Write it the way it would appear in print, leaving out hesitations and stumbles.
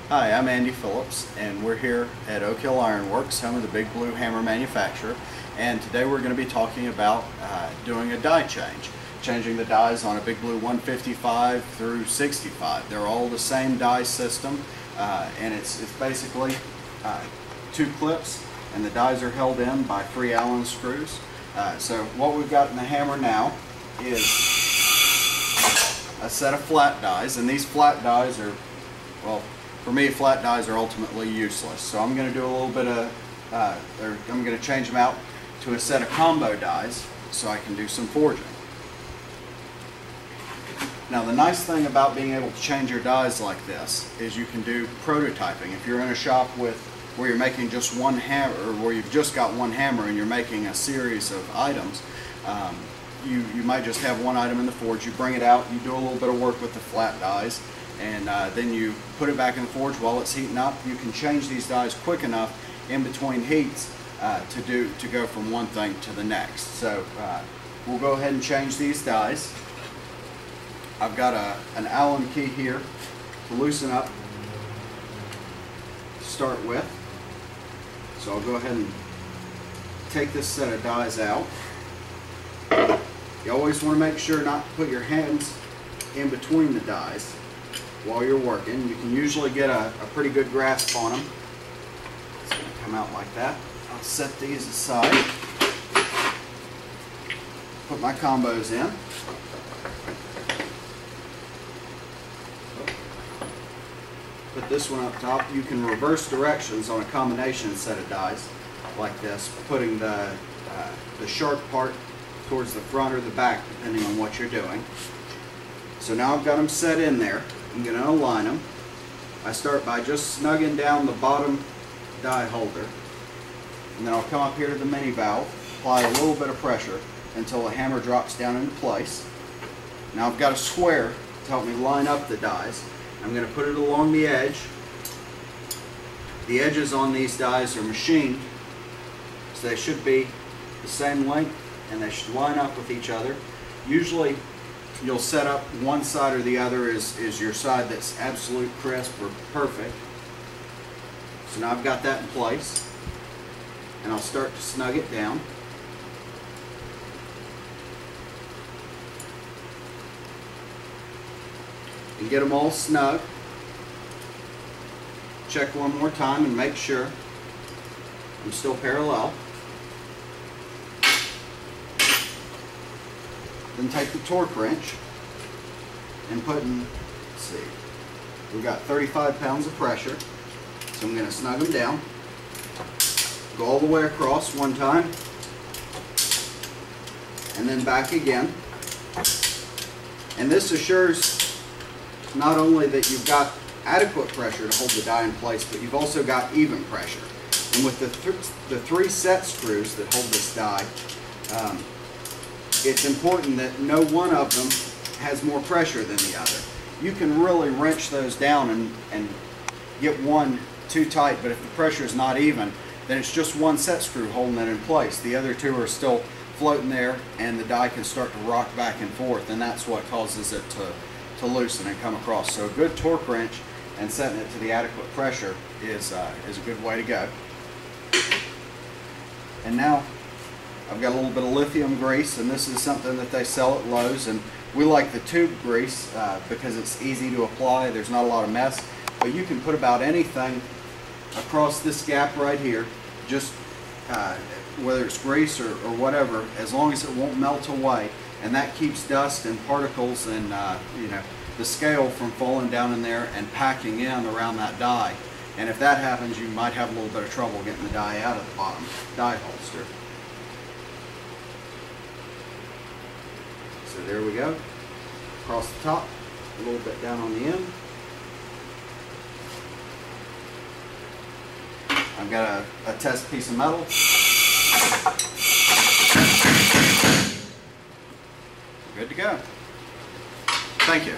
Hi, I'm Andy Phillips, and we're here at Oak Hill Iron Works, home of the Big Blue hammer manufacturer. And today we're going to be talking about doing a die change, changing the dies on a Big Blue 155 through 65. They're all the same die system, and it's basically two clips, and the dies are held in by 3 Allen screws. So what we've got in the hammer now is a set of flat dies, and these flat dies are, well, for me, flat dies are ultimately useless. So I'm going to do a little bit of, I'm going to change them out to a set of combo dies so I can do some forging. Now the nice thing about being able to change your dies like this is you can do prototyping. If you're in a shop where you're making just one hammer, or where you've just got one hammer and you're making a series of items, you might just have one item in the forge. You bring it out, you do a little bit of work with the flat dies, and then you put it back in the forge while it's heating up. You can change these dies quick enough in between heats to go from one thing to the next. So we'll go ahead and change these dies. I've got an Allen key here to loosen up to start with. So I'll go ahead and take this set of dies out. You always want to make sure not to put your hands in between the dies while you're working. You can usually get a pretty good grasp on them. It's going to come out like that. I'll set these aside. Put my combos in. Put this one up top. You can reverse directions on a combination set of dies like this, putting the sharp part towards the front or the back depending on what you're doing. So now I've got them set in there. I'm going to align them. I start by just snugging down the bottom die holder, and then I'll come up here to the mini valve, apply a little bit of pressure until the hammer drops down into place. Now I've got a square to help me line up the dies. I'm going to put it along the edge. The edges on these dies are machined, so they should be the same length and they should line up with each other. Usually you'll set up one side or the other is your side that's absolute crisp or perfect. So now I've got that in place, and I'll start to snug it down. And get them all snug. Check one more time and make sure I'm still parallel. Then take the torque wrench and put in, let's see, we've got 35 pounds of pressure, so I'm going to snug them down, go all the way across one time, and then back again. And this assures not only that you've got adequate pressure to hold the die in place, but you've also got even pressure. And with the 3 set screws that hold this die, it's important that no one of them has more pressure than the other. You can really wrench those down and get one too tight, but if the pressure is not even, then it's just one set screw holding it in place. The other 2 are still floating there, and the die can start to rock back and forth, and that's what causes it to loosen and come across. So a good torque wrench and setting it to the adequate pressure is a good way to go. And now I've got a little bit of lithium grease, and this is something that they sell at Lowe's, and we like the tube grease because it's easy to apply. There's not a lot of mess, but you can put about anything across this gap right here, just whether it's grease or whatever, as long as it won't melt away, and that keeps dust and particles and the scale from falling down in there and packing in around that die. And if that happens, you might have a little bit of trouble getting the die out of the bottom die holster. So there we go, across the top, a little bit down on the end. I've got a test piece of metal. Good to go. Thank you.